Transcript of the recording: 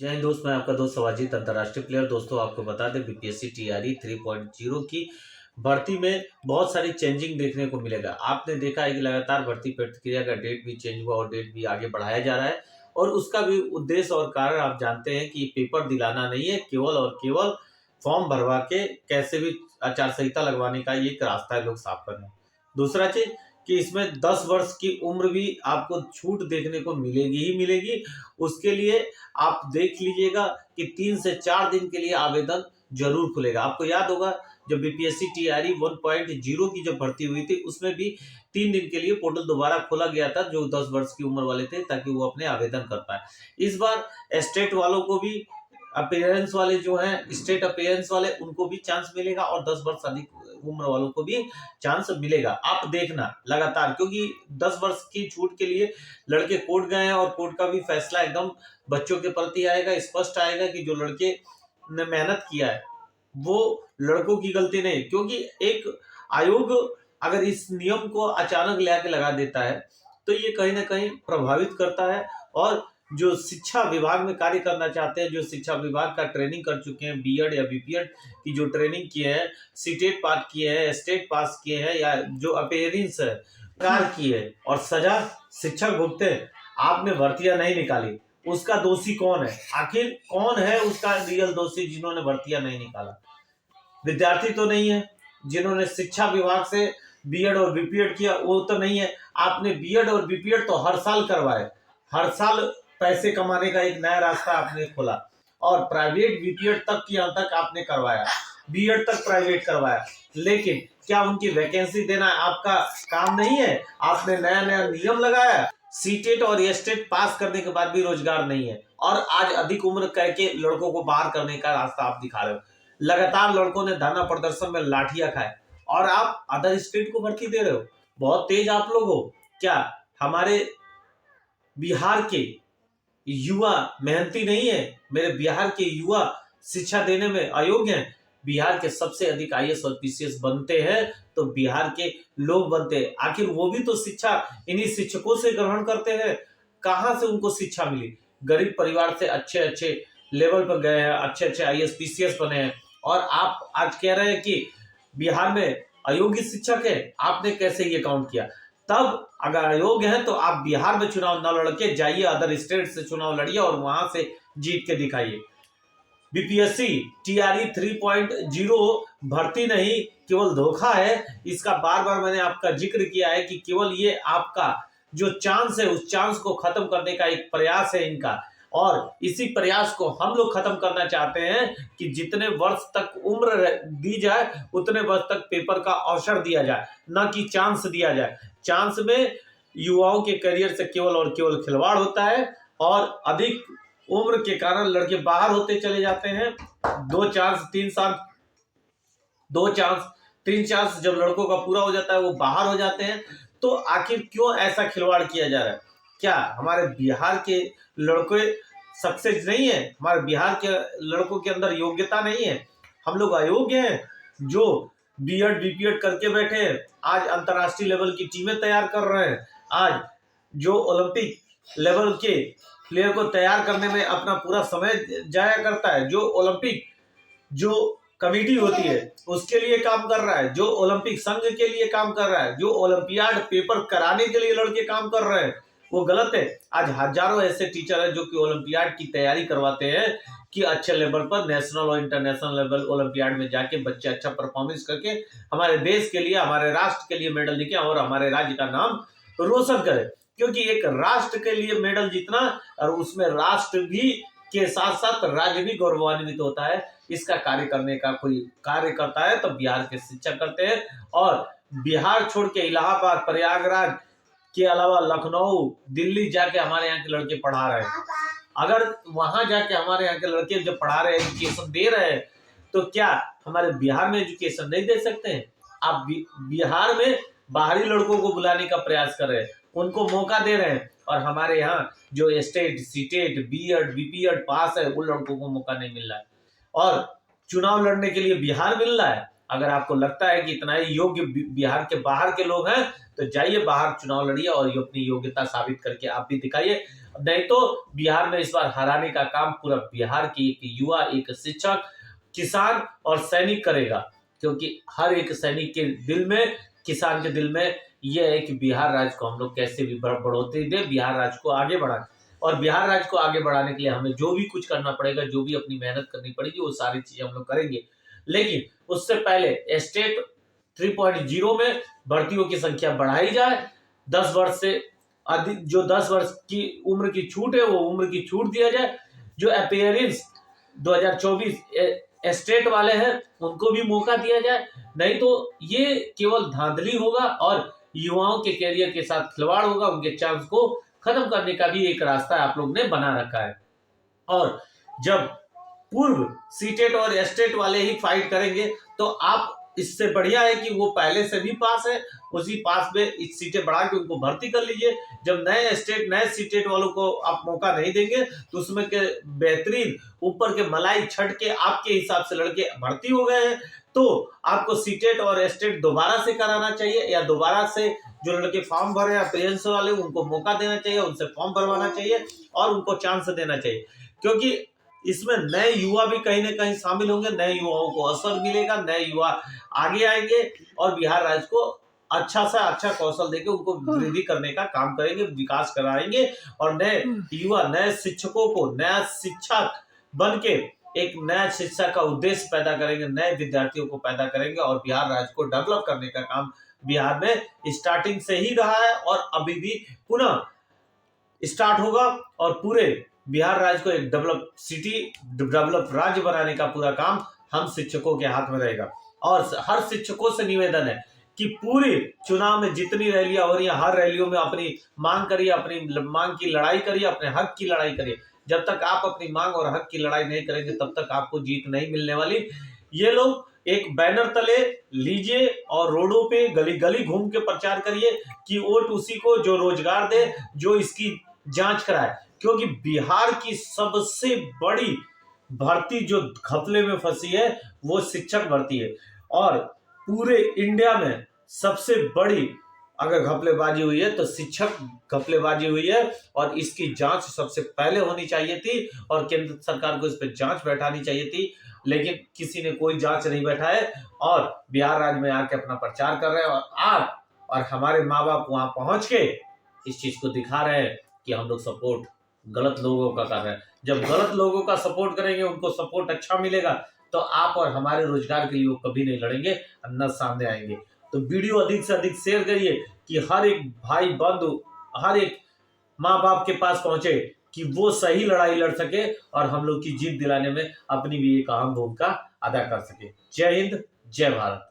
जय हिंद दोस्त, मैं आपका दोस्त अवाजित अंतर्राष्ट्रीय प्लेयर। दोस्तों, आपको बता दें बीपीएससी टीआरई 3.0 की भर्ती में बहुत सारी चेंजिंग देखने को मिलेगा। आपने देखा है कि लगातार भर्ती प्रक्रिया का डेट भी चेंज हुआ और डेट भी आगे बढ़ाया जा रहा है, और उसका भी उद्देश्य और कारण आप जानते हैं कि पेपर दिलाना नहीं है, केवल और केवल फॉर्म भरवा के कैसे भी आचार संहिता लगवाने का ये एक रास्ता है लोग साफ करने। दूसरा चीज कि इसमें 10 वर्ष की उम्र भी आपको छूट देखने को मिलेगी ही मिलेगी। उसके लिए आप देख लीजिएगा कि 3 से 4 दिन के लिए आवेदन जरूर खुलेगा। आपको याद होगा जब बीपीएससी टीआरई 1.0 की जब भर्ती हुई थी, उसमें भी 3 दिन के लिए पोर्टल दोबारा खोला गया था जो 10 वर्ष की उम्र वाले थे, ताकि वो अपने आवेदन कर पाए। इस बार स्टेट वालों को भी, अपीयरेंस वाले जो हैं, स्टेट अपीयरेंस वाले, उनको भी चांस मिलेगा और 10 वर्ष अधिक उम्र वालों को भी चांस मिलेगा। आप देखना लगातार, क्योंकि 10 वर्ष की छूट के लिए लड़के कोर्ट गए हैं और कोर्ट का भी फैसला एकदम बच्चों के प्रति आएगा, स्पष्ट आएगा कि जो लड़के ने मेहनत किया है वो लड़कों की गलती नहीं। क्योंकि एक आयोग अगर इस नियम को अचानक ले आके लगा देता है तो ये कहीं ना कहीं प्रभावित करता है, और जो शिक्षा विभाग में कार्य करना चाहते हैं, जो शिक्षा विभाग का ट्रेनिंग कर चुके हैं, बीएड या बीपीएड की जो ट्रेनिंग किए हैं, सीटेट पास किए हैं, स्टेट पास किए हैं, या जो अपीयरेंस है कार की है और सजा शिक्षक भुगते हैं, आपने भर्तियां नहीं निकाली, उसका दोषी कौन है? आखिर कौन है उसका रियल दोषी जिन्होंने भर्तियां नहीं निकाला? विद्यार्थी तो नहीं है। जिन्होंने शिक्षा विभाग से बीएड और बीपीएड किया वो तो नहीं है। आपने बीएड और बीपीएड तो हर साल करवाए, हर साल पैसे कमाने का एक नया रास्ता आपने खोला, और प्राइवेट बीपीएड तक की यहाँ तक आपने करवाया, बीएड तक प्राइवेट करवाया, लेकिन क्या उनकी वैकेंसी देना आपका काम नहीं है? आपने नया नया नियम लगाया, सीटेट और एस्टेट पास करने के बाद भी रोजगार नहीं है, और आज अधिक उम्र करके लड़कों को बाहर करने का रास्ता आप दिखा रहे हो। लगातार लड़कों ने धरना प्रदर्शन में लाठियां खाए और आप अदर स्टेट को भर्ती दे रहे हो। बहुत तेज आप लोग हो क्या? हमारे बिहार के युवा मेहनती नहीं है? मेरे बिहार के युवा शिक्षा देने में अयोग्य हैं? बिहार के सबसे अधिक आईएएस और पीसीएस बनते हैं तो बिहार के लोग बनते हैं। आखिर वो भी तो शिक्षा इन्हीं शिक्षकों से ग्रहण करते हैं। कहां से उनको शिक्षा मिली? गरीब परिवार से अच्छे अच्छे लेवल पर गए हैं, अच्छे अच्छे आईएएस पीसीएस बने हैं, और आप आज कह रहे हैं कि बिहार में अयोग्य शिक्षक है। आपने कैसे ये काउंट किया? तब अगर अयोग्य है तो आप बिहार में चुनाव न लड़ के जाइए, अदर स्टेट से चुनाव लड़िए और वहां से जीत के दिखाइए। बीपीएससी टीआरई 3.0 भर्ती नहीं, केवल धोखा है। इसका बार बार मैंने आपका जिक्र किया है कि केवल ये आपका जो चांस है उस चांस को खत्म करने का एक प्रयास है इनका, और इसी प्रयास को हम लोग खत्म करना चाहते हैं कि जितने वर्ष तक उम्र दी जाए उतने वर्ष तक पेपर का अवसर दिया जाए, न कि चांस दिया जाए। चांस में युवाओं के करियर से केवल और केवल खिलवाड़ होता है, और अधिक उम्र के कारण लड़के बाहर होते चले जाते हैं। 2 चांस 3 चांस जब लड़कों का पूरा हो जाता है वो बाहर हो जाते हैं। तो आखिर क्यों ऐसा खिलवाड़ किया जा रहा है? क्या हमारे बिहार के लड़के सक्सेस नहीं है? हमारे बिहार के लड़कों के अंदर योग्यता नहीं है? हम लोग अयोग्य हैं जो बीएड बीपीएड करके बैठे हैं, आज अंतर्राष्ट्रीय लेवल की टीमें तैयार कर रहे हैं, आज जो ओलंपिक लेवल के प्लेयर को तैयार करने में अपना पूरा समय जाया करता है, जो ओलंपिक जो कमेटी होती है उसके लिए काम कर रहा है, जो ओलंपिक संघ के लिए काम कर रहा है, जो ओलंपियाड पेपर कराने के लिए लड़के काम कर रहे हैं, वो गलत है। आज हजारों ऐसे टीचर हैं जो कि ओलंपियाड की तैयारी करवाते हैं कि अच्छे लेवल पर नेशनल और इंटरनेशनल लेवल ओलंपियाड में जाके बच्चे अच्छा परफॉर्मेंस करके हमारे देश के लिए, हमारे राष्ट्र के लिए मेडल लेके और हमारे राज्य का नाम रोशन करें। क्योंकि एक राष्ट्र के लिए मेडल जीतना और उसमें राष्ट्र भी के साथ साथ राज्य भी गौरवान्वित होता है, इसका कार्य करने का कोई कार्य करता है तो बिहार के शिक्षक करते हैं। और बिहार छोड़ के इलाहाबाद, प्रयागराज के अलावा लखनऊ, दिल्ली जाके हमारे यहाँ के लड़के पढ़ा रहे हैं। अगर वहां जाके हमारे यहाँ के लड़के जब पढ़ा रहे हैं, एजुकेशन दे रहे हैं, तो क्या हमारे बिहार में एजुकेशन नहीं दे सकते हैं? आप बिहार में बाहरी लड़कों को बुलाने का प्रयास कर रहे हैं, उनको मौका दे रहे हैं, और हमारे यहाँ जो स्टेट सीटेट बीएड बीपीएड पास है उन लड़कों को मौका नहीं मिल रहा है, और चुनाव लड़ने के लिए बिहार मिल रहा है। अगर आपको लगता है कि इतना ही योग्य बिहार के बाहर के लोग हैं तो जाइए बाहर चुनाव लड़िए और अपनी योग्यता साबित करके आप भी दिखाइए। नहीं तो बिहार में इस बार हराने का काम पूरा बिहार की एक युवा, एक शिक्षक, किसान और सैनिक करेगा, क्योंकि हर एक सैनिक के दिल में, किसान के दिल में यह है कि बिहार राज्य को हम लोग कैसे भी बढ़ोतरी दे, बिहार राज्य को आगे बढ़ाए। और बिहार राज्य को आगे बढ़ाने के लिए हमें जो भी कुछ करना पड़ेगा, जो भी अपनी मेहनत करनी पड़ेगी, वो सारी चीजें हम लोग करेंगे। लेकिन उससे पहले स्टेट 3.0 में भर्तियों की संख्या बढ़ाई जाए। 10 वर्ष से अधिक, जो 10 वर्ष की उम्र की छूट है, वो उम्र की छूट दिया जाए। जो अपीयरेंस 2024 स्टेट वाले हैं, उनको भी मौका दिया जाए। नहीं तो ये केवल धांधली होगा और युवाओं के कैरियर के साथ खिलवाड़ होगा, उनके चांस को खत्म करने का भी एक रास्ता आप लोग ने बना रखा है। और जब पूर्व सीटेट और एस्टेट वाले ही फाइट करेंगे, तो आप, इससे बढ़िया है कि वो पहले से भी पास है, उसी पास में इस सीटें बढ़ा के उनको भर्ती कर लीजिए। जब नए स्टेट, नए सीटेट वालों को आप मौका नहीं देंगे, तो उसमें के बेहतरीन ऊपर के मलाई छट के आपके हिसाब से लड़के भर्ती हो गए हैं, तो आपको सीटेट और एस्टेट दोबारा से कराना चाहिए, या दोबारा से जो लड़के फॉर्म भरे हैं प्रेजेंस वाले, उनको मौका देना चाहिए, उनसे फॉर्म भरवाना चाहिए और उनको चांस देना चाहिए। क्योंकि इसमें नए युवा भी कहीं ना कहीं शामिल होंगे, नए युवाओं को अवसर मिलेगा, नए युवा आगे आएंगे और बिहार राज्य को अच्छा सा अच्छा कौशल देके उनको वृद्धि करने का काम करेंगे, विकास कराएंगे और नए युवा, नए शिक्षकों को नया शिक्षक बन के एक नया शिक्षा का उद्देश्य पैदा करेंगे, नए विद्यार्थियों को पैदा करेंगे और बिहार राज्य को डेवलप करने का काम बिहार में स्टार्टिंग से ही रहा है और अभी भी पुनः स्टार्ट होगा। और पूरे बिहार राज्य को एक डेवलप सिटी, डेवलप राज्य बनाने का पूरा काम हम शिक्षकों के हाथ में रहेगा। और हर शिक्षकों से निवेदन है कि पूरे चुनाव में जितनी रैलियां हो रही है, हर रैलियों में अपनी मांग करिए, अपनी मांग की लड़ाई करिए, अपने हक की लड़ाई करिए। जब तक आप अपनी मांग और हक की लड़ाई नहीं करेंगे, तब तक आपको जीत नहीं मिलने वाली। ये लोग एक बैनर तले लीजिए और रोडों पे गली गली घूम के प्रचार करिए कि वोट उसी को जो रोजगार दे, जो इसकी जांच कराए। क्योंकि बिहार की सबसे बड़ी भर्ती जो घपले में फंसी है, वो शिक्षक भर्ती है। और पूरे इंडिया में सबसे बड़ी अगर घपलेबाजी हुई है, तो शिक्षक घपलेबाजी हुई है और इसकी जांच सबसे पहले होनी चाहिए थी और केंद्र सरकार को इस पर जांच बैठानी चाहिए थी। लेकिन किसी ने कोई जांच नहीं बैठाए और बिहार राज्य में आके अपना प्रचार कर रहे हैं। और आप और हमारे माँ बाप वहां पहुंच के इस चीज को दिखा रहे हैं कि हम लोग सपोर्ट गलत लोगों का कर रहे हैं। जब गलत लोगों का सपोर्ट करेंगे, उनको सपोर्ट अच्छा मिलेगा, तो आप और हमारे रोजगार के लिए वो कभी नहीं लड़ेंगे, न सामने आएंगे। तो वीडियो अधिक से अधिक शेयर करिए कि हर एक भाई बंधु, हर एक माँ बाप के पास पहुंचे कि वो सही लड़ाई लड़ सके और हम लोग की जीत दिलाने में अपनी भी एक अहम भूमिका अदा कर सके। जय हिंद, जय भारत।